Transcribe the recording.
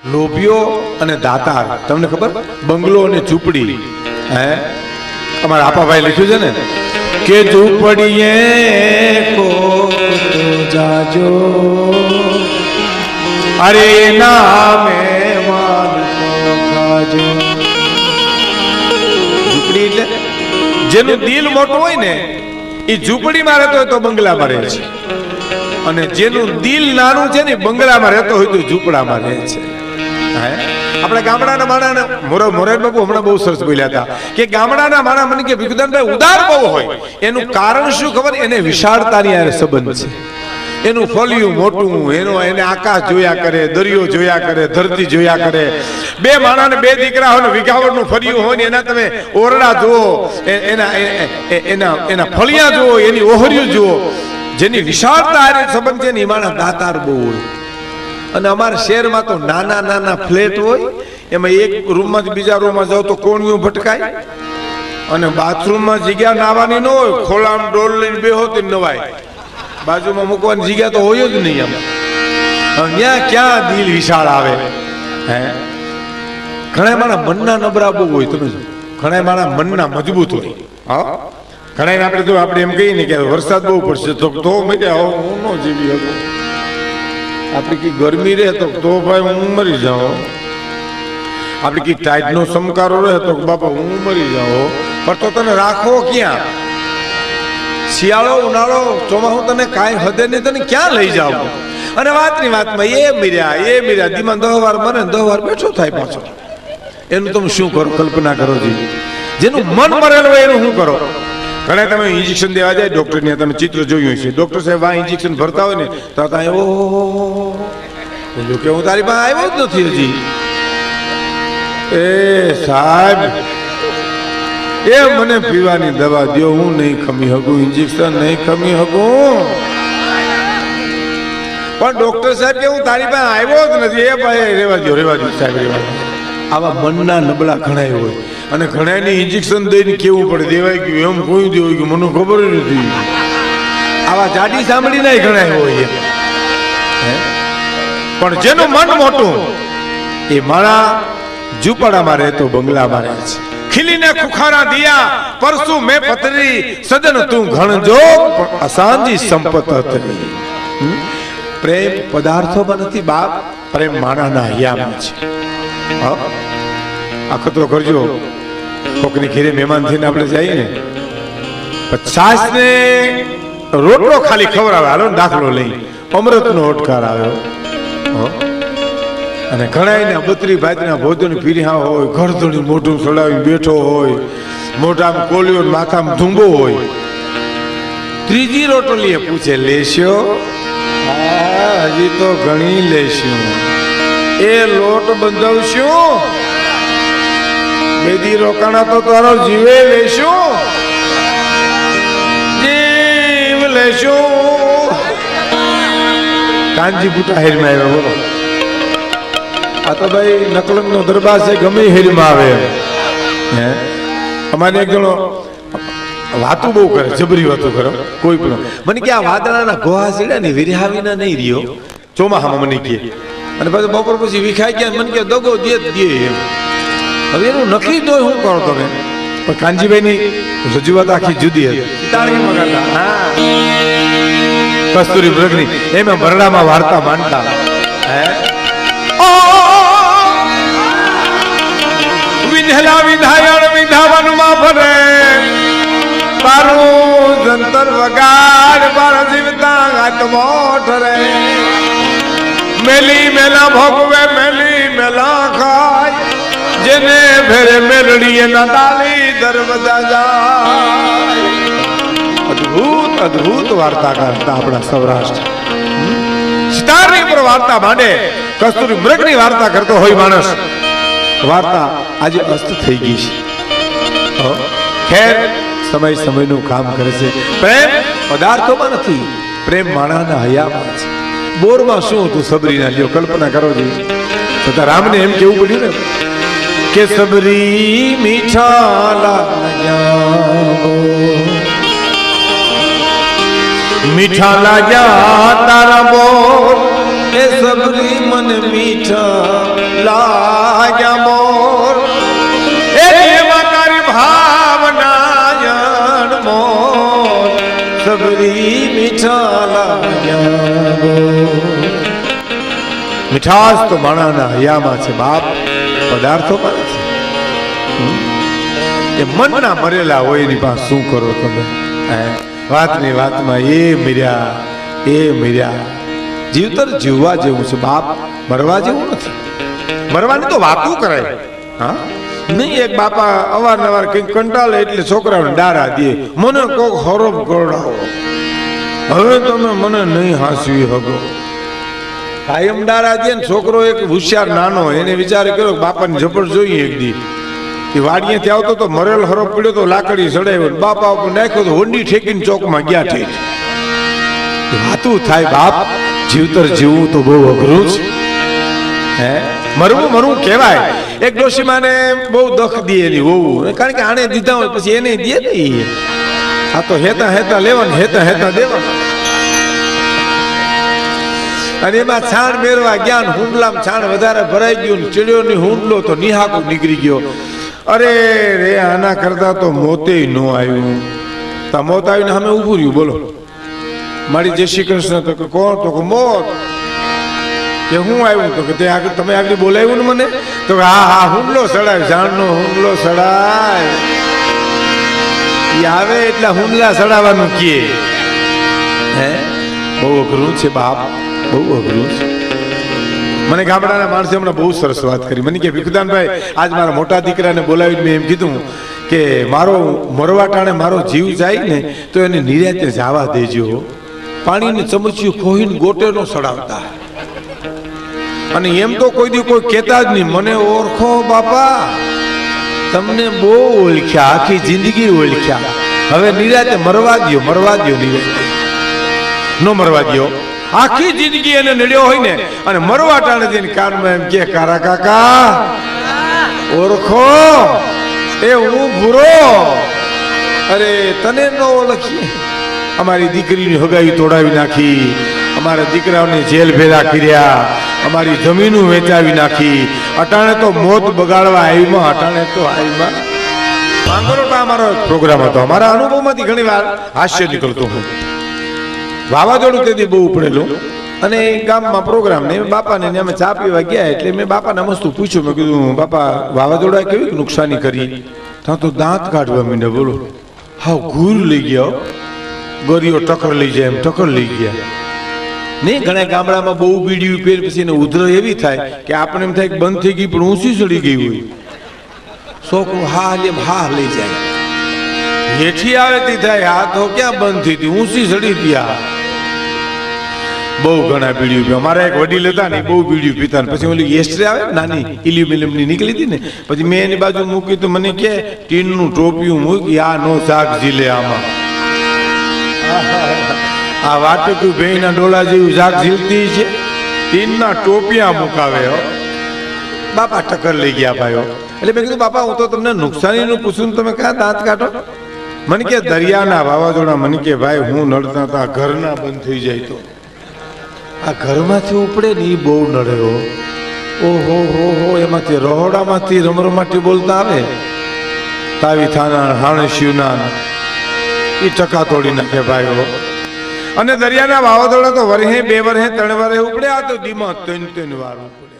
લોભિયો અને દાતાર, તમને ખબર? બંગલો અને ઝૂંપડી. હે, અમારા આપાભાઈ લખ્યું છે ને કે ઝૂંપડીએ કોક તો જાજો, અરે નામે માન ખાજો. ઝૂંપડી એટલે જેનું દિલ મોટું હોય ને એ ઝૂંપડીમાં રહેતો હોય તો બંગલામાં રહે છે, અને જેનું દિલ નાનું છે ને બંગલામાં રહેતો હોય તો ઝૂંપડામાં રહે છે. આપણે ગામડાના માણા મોરારી બાપુ હમણાં બહુ સરસ બોલ્યા હતા કે ગામડાના માણા મને કે ભીખુદાનભાઈ ઉદાર બહુ હોય. એનું કારણ શું ખબર? એને વિશાળતાની હારે સંબંધ છે. એનું ફળિયું મોટું, એને આકાશ જોયા કરે, દરિયો જોયા કરે, ધરતી જોયા કરે. બે માણાને બે દીકરા હોય ને વિઘાવળનું ફળિયું હોય ને એના તમે ઓરડા જુઓ, એના ફળિયા જુઓ, એની ઓહરીઓ જુઓ. જેની વિશાળતા હારે સંબંધ છે ને એ માણસ દાતાર બહુ હોય. અને અમારા શહેરમાં તો નાના નાના ફ્લેટ હોય, એમાં એક રૂમમાંથી બીજા રૂમમાં જાવ તો કોણિયું ભટકાય, અને બાથરૂમમાં જગ્યા નાવાની ન હોય, ખોલામ ડોલ લઈને બેહો તો નવાય, બાજુમાં મૂકવાની જગ્યા તો હોય જ નહીં. એમ ત્યાં ક્યાં દિલ વિશાળ આવે? હે, ઘણા માણા મનના નબળા બહુ હોય. તમે જો, ઘણા માણા મનના મજબૂત હોય. હા, ઘણા આપણે જો આપણે એમ કહીએ ને કે વરસાદ બહુ પડશે તો મજા હું ન જીવી શકું. આપણે કઈ ગરમી રહે તો ભાઈ હું મરી જાઉં. આપણે કઈ ટાઈટ નો સમકારો રહે તો બાપા હું મરી જાઉં. પણ તો તને રાખવો ક્યાં? શિયાળો, ઉનાળો, ચોમાસું તને કાંઈ હદે નહીં, તને ક્યાં લઈ જાવ? અને વાતની વાતમાં એ મીર્યા દીમાં 10 વાર મરે 10 વાર બેઠો થાય પાછો. એનું તમે શું કરો? કલ્પના કરો જી. જેનું મન મરેલું હોય એનું શું કરો? ઘણા તમે ઇન્જેક્શન દેવા જાય ડોક્ટર ને, તમે ચિત્ર જોયું છે, ડોક્ટર સાહેબ આ ઇન્જેક્શન ભરતા હોય ને તો કે હું તારી પાસે આવ્યો જ નથી હજી. એ સાહેબ, એ મને પીવાની દવા દો, હું નહીં ખમી શકું, ઇન્જેક્શન નહીં ખમી શકું. પણ ડોક્ટર સાહેબ કે હું તારી પાસે આવ્યો જ નથી. એ ભાઈ રેવા દો સાહેબ, રેવા દો. આવા મનના નબળા ઘણા હોય, અને ઘણાની ઇન્જેક્શન દઈને કેવું પડે, દેવાય ગયું એમ કોઈ દેવાય ગયું મને ખબર નથી. આવા જાડી સાંભળીને ઘણા હોય. પણ જેનું મન મોટું એ મારા ઝૂંપડામાં રહેતો બંગલામાં રહે છે. ખીલીને ખુખારા દિયા પરસુ મેં પતરી, સજન તું ઘણજો પણ અસાંજી સંપત હતી. પ્રેમ પદાર્થોમાં નથી બાપ, પ્રેમ માણાના હૈયામાં છે. આ ખતરો કરજો. કોકની ઘેરે મહેમાન થઈને આપણે જઈએ ને, છાસ ને રોટલો ખાલી ખવડાવે, હાલો દાખલો લઈ, અમૃતનો ઓટકાર આવ્યો. અને ઘણા એને 32 ભાતના ભોજન પીર્યા હોય, ઘરધણી મોઢું સડાવી બેઠો હોય, મોઢામાં કોલિયો માથામાં ધૂંબો હોય. ત્રીજી રોટલીએ પૂછે લેશો? હજી તો ઘણી લેશું. એ લોટ બંધાવશું, બેદી રોકાણા તો તારો જીવે લેશું, જીવ લેશું. કાનજી બુટા હેરમાં આવ્યા. બોલો, આ તો ભાઈ નકલંગ નો દરબાર છે, ગમે હેરમાં આવે. હે, અમારે એક જણો વાતું બહુ કરે, જબરી વાતું કરે. કોઈ પણ મને કે આ વાદળાના ગોહા સીડા ને વિરહાવીના નહીં રહ્યો ચોમાહામાં, મને કે. અને પછી બપોર પછી વિખાઈ ગયા, મને કે દગો દે એમ. હવે એનું નક્કી તો શું કરો તમે? પણ કાનજીભાઈ ની રજૂઆત આખી જુદી હતી. કસ્તુરી મૃગની એમાં બરડામાં વાર્તા માનતા. વિંધેલા વિંધાયણ વિંધાવનમાં ફરે, તારું જંતર વગાડ બાર જીવતા આત્મો ઠરે. મેલી મેલા ભોગવે, મેલી મેલા ખાય, જેને ફેરે મેલડી એના તાલી દરવાજા જાય. અદ્ભુત અદ્ભુત વાર્તા કરતા આપણા સૌરાષ્ટ્ર. સિતારની પર વાર્તા માંડે, કસ્તુરી મૃગની વાર્તા કરતો હોય માણસ. વાર્તા આજે અસ્ત થઈ ગઈ છે. ખેર, સમય સમયનું કામ કરે છે. પ્રેમ પદાર્થોમાં નથી, પ્રેમ માણાના હૈયામાં છે. બોરમાં શું હતું સબરીના, લ્યો કલ્પના કરો જી. તો રામને એમ કેવું પડ્યું ને કે સબરી મીઠા લાગ્યા, મીઠા લાગ્યા તારા બોલ, એ સબરી મન મીઠા લાગ્યા મોર એ એમાં તારી ભાવનાયણ મોર સબરી મીઠા લાગ્યા મોર મીઠાશ તો માણાના હૈયામાં છે બાપ પદાર્થોમાં નથી એ મનના મરેલા હોય એની પાસે શું કરો તમે વાતની વાતમાં એ મીર્યા જીવતર જીવવા જેવું છે બાપ મરવા જેવું નથી મરવાની તો વાતું કરાય હા નહીં એક બાપા અવારનવાર કંઈક કંટાળે એટલે છોકરાઓને ડારા દે મને કોક હરોમ કરડાવો હવે તમે મને નહીં હાંસવી હગો કાયમ ડારા દે ને છોકરો એક હોશિયાર નાનો એને વિચાર કર્યો બાપાને ઝપડ જોઈએ એક દી એ વાડીએથી આવતો તો મરેલ હરોપ પડ્યો તો લાકડી સડાવ્યો બાપા ઉપર નાખ્યો તો હોંડી ઠેકીને ચોકમાં ગયા થઈ વાતું થાય બાપ જીવતર જીવવું તો બહુ અઘરું છે હે મરવું કહેવાય એક ડોશીમાને બહુ દખ દે એની હોવું કારણ કે આને દીધા હોય પછી એને દે ને આ તો હેતા લેવાનું હેતા દેવાનું અને એમાં છાણ મેળવા જ્ઞાન હુંડલામાં છાણ વધારે ભરાઈ ગયું ચીડિયો ની હુંડલો તો નિહાકું નીકળી ગયો અરે રે આના કરતા તો મોતે ન આવ્યું તો મોત આવીને સામે ઉભું રહ્યું બોલો મારી જય શ્રી કૃષ્ણ તો કોણ તો કે મોત કે હું આવ્યું તો કે તે આગળ તમે આગળ બોલાવ્યું ને મને તો હા હુંડલો સડાય ઝાડનો હુંડલો સડાય એ આવે એટલે હુંડલા સડાવવાનું કે હે બહુ અઘરું છે બાપ બહુ અઘરું છે મને ગામડાના માણસે હમણાં બહુ સરસ વાત કરી મને કે ભીખુદાનભાઈ આજ મારા મોટા દીકરાને બોલાવીને મેં એમ કીધું કે મારો મરવા ટાણે મારો જીવ જાય ને તો એને નિરાતે જવા દેજો પાણીની ચમચીઓ ખોહીને ગોટે નો સડાવતા અને એમ તો કોઈ દી કોઈ કહેતા જ નહીં મને ઓળખો બાપા તમને બહુ ઓળખ્યા આખી જિંદગી ઓળખ્યા હવે નિરાતે મરવા દો નિરાતે નો મરવા દો આખી જિંદગી એને નડ્યો હોય ને અને મરવા ટાણે જઈને કાનમાં એમ કે કારા કાકા ઓળખો એ હું ભૂરો અરે તને ન ઓળખીએ અમારી દીકરીની હગાઈ તોડાવી નાખી અમારા દીકરાઓને જેલ ભેગા કર્યા અમારી જમીનો વેચાવી નાખી અટાણે તો મોત બગાડવા આવ્યું અટાણે તો આવ્યું માંગરોળમાં અમારો પ્રોગ્રામ હતો અમારા અનુભવમાંથી ઘણી વાર હાસ્ય નીકળતું હું વાવાઝોડું તેથી બહુ ઉપડેલું અને ગામમાં પ્રોગ્રામ ને બાપાને અમે ચા પીવા ગયા એટલે મેં બાપાને મસ્ત પૂછ્યું મેં કીધું બાપા વાવાઝોડા કેવી નુકસાની કરી તો દાંત કાઢવા માંડ્યા બોલો હા ઘૂર લઈ ગયા ગોરીઓ ટક્કર લઈ જાય એમ ટક્કર લઈ ગયા નહીં ઘણા ગામડામાં બહુ બીડીયું પેર પછી એને ઉધર એવી થાય કે આપણે એમ થાય કે બંધ થઈ ગઈ પણ ઊંચી ચડી ગઈ હોય છોકરું હા લઈ જાય હેઠી આવે તે થાય આ તો ક્યાં બંધ થઈ હતી ઊંચી ચડી ગયા બહુ ઘણા બીડીયું પીવા મારા એક વડીલ હતા ને બહુ બીડીયું પીતા પછી ઓલી એસ્ટ્રે આવે નાની ઇલ્યુમિનિયમ ની નીકળી હતી ને પછી મેં એની બાજુ મૂકી તો મને કે ટીનનું ટોપિયું મૂકી આ નો શાક ઝીલે આમાં આ વાટક્યું ભેંના ડોલા જેવું શાક ઝીલતી છે ટીનના ટોપિયા મુકાવે બાપા ટક્કર લઈ ગયા ભાઈઓ એટલે મેં કીધું બાપા હું તો તમને નુકસાનીનું પૂછું તમે ક્યાં દાંત કાઢો મને કે દરિયાના વાવાઝોડા મને કે ભાઈ હું નડતા હતા ઘરના બંધ થઈ જાય તો આ ઘરમાંથી ઉપડે ને એ બહુ નડે ઓહો એમાંથી રહોડામાંથી રમરમાટી બોલતા આવે તાવી થાના હાણે શિવના એ ટકા તોડી નાખે ભાઈઓ અને દરિયાના વાવાઝોડા તો વરહે 2 વરહે 3 વરહે ઉપડે આ તો દીમાં 3 વાર ઉપડે